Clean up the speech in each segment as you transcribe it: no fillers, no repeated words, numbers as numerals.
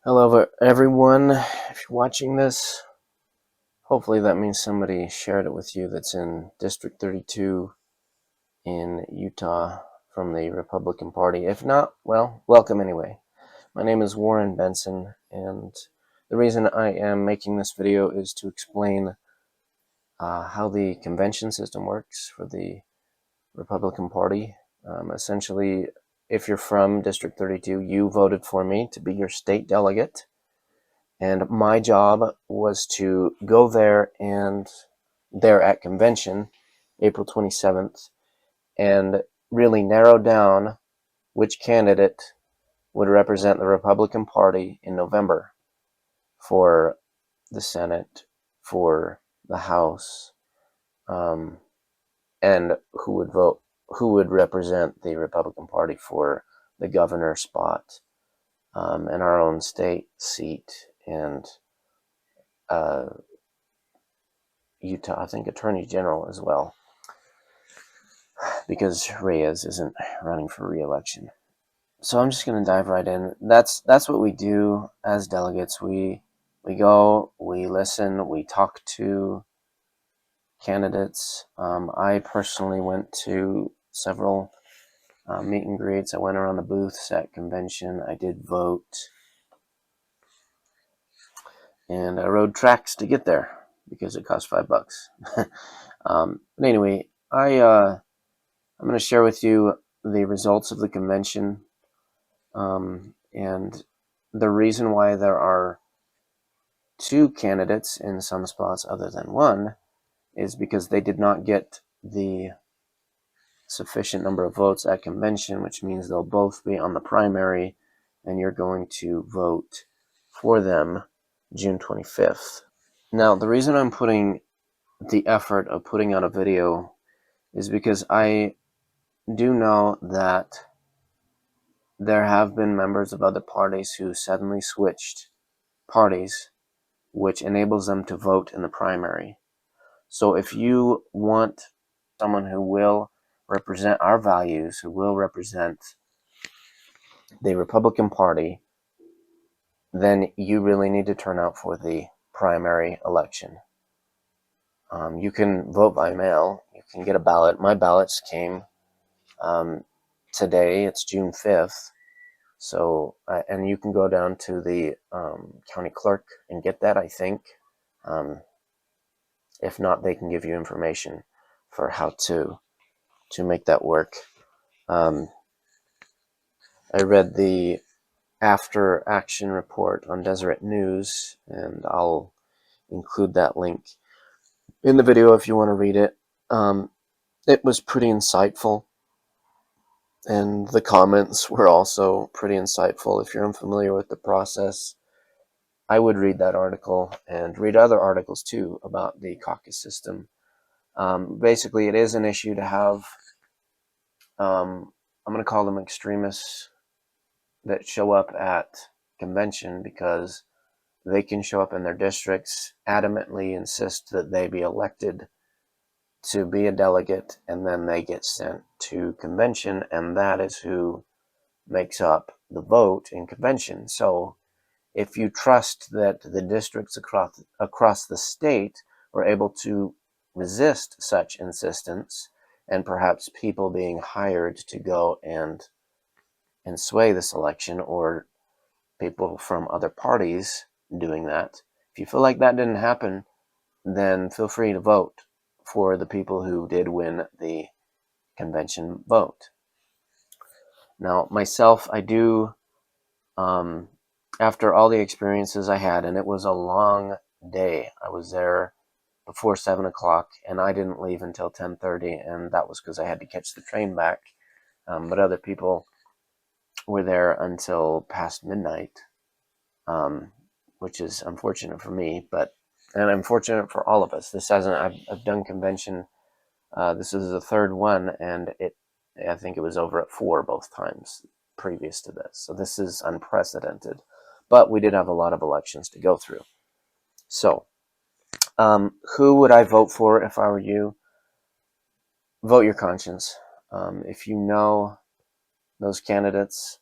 Hello everyone. If you're watching this, hopefully that means somebody shared it with you that's in District 32 in Utah from the Republican Party. If not, well, welcome anyway. My name is Warren Benson, and the reason I am making this video is to explain how the convention system works for the Republican Party. Essentially, if you're from District 32, you voted for me to be your state delegate. And my job was to go there at convention, April 27th, and really narrow down which candidate would represent the Republican Party in November for the Senate, for the House, um, and who would represent the Republican Party for the governor spot, and our own state seat, and uh, Utah, I think, Attorney General as well, because Reyes isn't running for re-election. So I'm just going to dive right in. That's what we do as delegates. We go, we listen, we talk to candidates. I personally went to several meet and greets. I went around the booths at convention. I did vote, and I rode tracks to get there because it cost $5. But anyway, I'm going to share with you the results of the convention, and the reason why there are two candidates in some spots other than one is because they did not get the sufficient number of votes at convention, which means they'll both be on the primary, and you're going to vote for them June 25th. Now, the reason I'm putting the effort of putting out a video is because I do know that there have been members of other parties who suddenly switched parties, which enables them to vote in the primary. So if you want someone who will represent our values, who will represent the Republican Party, then you really need to turn out for the primary election. You can vote by mail. You can get a ballot. My ballots came today. It's June 5th. So, and you can go down to the county clerk and get that, I think. If not, they can give you information for how to make that work. I read the after action report on Deseret News, and I'll include that link in the video if you want to read it. It was pretty insightful, and the comments were also pretty insightful. If you're unfamiliar with the process, I would read that article and read other articles too about the caucus system. Basically, it is an issue to have, I'm going to call them extremists that show up at convention, because they can show up in their districts, adamantly insist that they be elected to be a delegate, and then they get sent to convention, and that is who makes up the vote in convention. So if you trust that the districts across the state were able to resist such insistence, and perhaps people being hired to go and sway this election, or people from other parties doing that, if you feel like that didn't happen, then feel free to vote for the people who did win the convention vote. Now, myself, I do, after all the experiences I had, and it was a long day. I was there before 7 o'clock, and I didn't leave until 10:30, and that was because I had to catch the train back. But other people were there until past midnight, which is unfortunate for me, and unfortunate for all of us. This hasn't, I've done convention. This is the third one, and I think it was over at 4 both times previous to this. So this is unprecedented. But we did have a lot of elections to go through. So, who would I vote for if I were you? Vote your conscience. If you know those candidates,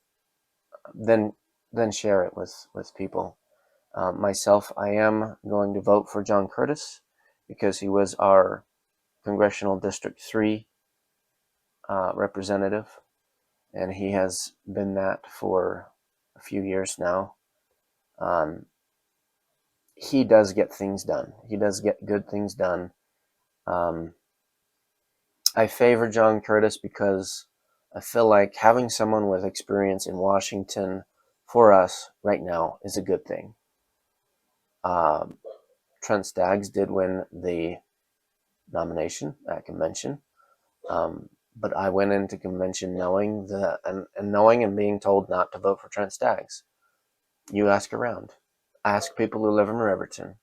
then then share it with people. Myself, I am going to vote for John Curtis because he was our Congressional District 3 representative, and he has been that for a few years now. He does get things done. He does get good things done. I favor John Curtis because I feel like having someone with experience in Washington for us right now is a good thing. Trent Staggs did win the nomination at convention, but I went into convention knowing knowing and being told not to vote for Trent Staggs. You ask around, ask people who live in Riverton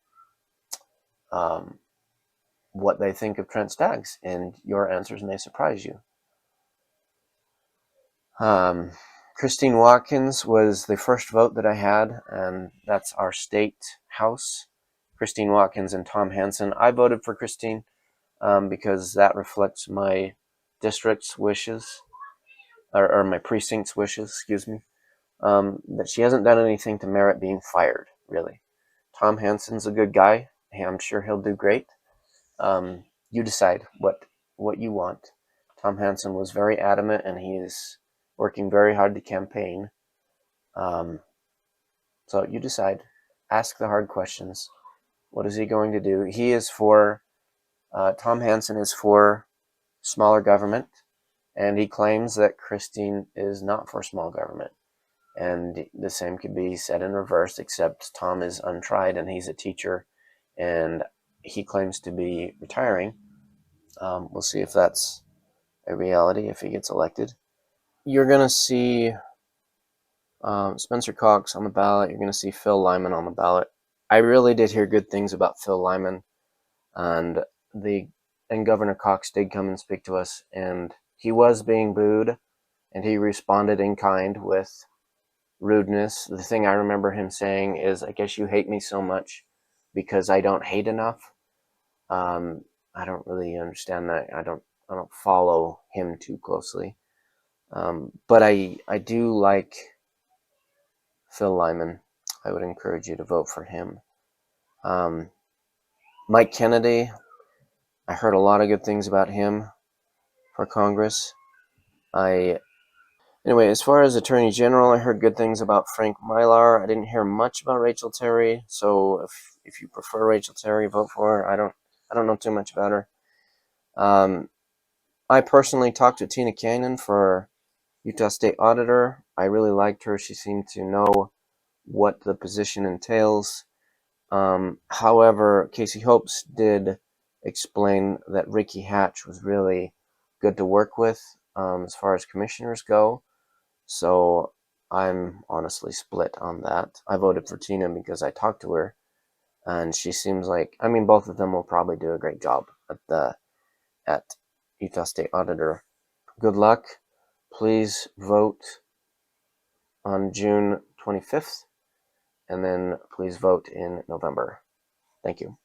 what they think of Trent Staggs, and your answers may surprise you. Christine Watkins was the first vote that I had, and that's our state house. Christine Watkins and Tom Hansen. I voted for Christine because that reflects my district's wishes, or my precinct's wishes, excuse me. That she hasn't done anything to merit being fired, really. Tom Hansen's a good guy. I'm sure he'll do great. You decide what you want. Tom Hansen was very adamant, and he is working very hard to campaign. So you decide. Ask the hard questions. What is he going to do? He is for, Tom Hansen is for smaller government, and he claims that Christine is not for small government. And the same could be said in reverse, except Tom is untried and he's a teacher, and he claims to be retiring. We'll see if that's a reality if he gets elected. You're going to see Spencer Cox on the ballot. You're going to see Phil Lyman on the ballot. I really did hear good things about Phil Lyman, and Governor Cox did come and speak to us, and he was being booed, and he responded in kind with rudeness. The thing I remember him saying is, "I guess you hate me so much because I don't hate enough." I don't really understand that. I don't follow him too closely. But I do like Phil Lyman. I would encourage you to vote for him. Mike Kennedy, I heard a lot of good things about him for Congress. Anyway, as far as Attorney General, I heard good things about Frank Mylar. I didn't hear much about Rachel Terry, so if you prefer Rachel Terry, vote for her. I don't know too much about her. I personally talked to Tina Cannon for Utah State Auditor. I really liked her. She seemed to know what the position entails. However, Casey Hopes did explain that Ricky Hatch was really good to work with as far as commissioners go. So I'm honestly split on that. I voted for Tina because I talked to her, and she seems like, I mean, both of them will probably do a great job at Utah State Auditor. Good luck. Please vote on June 25th, and then please vote in November. Thank you.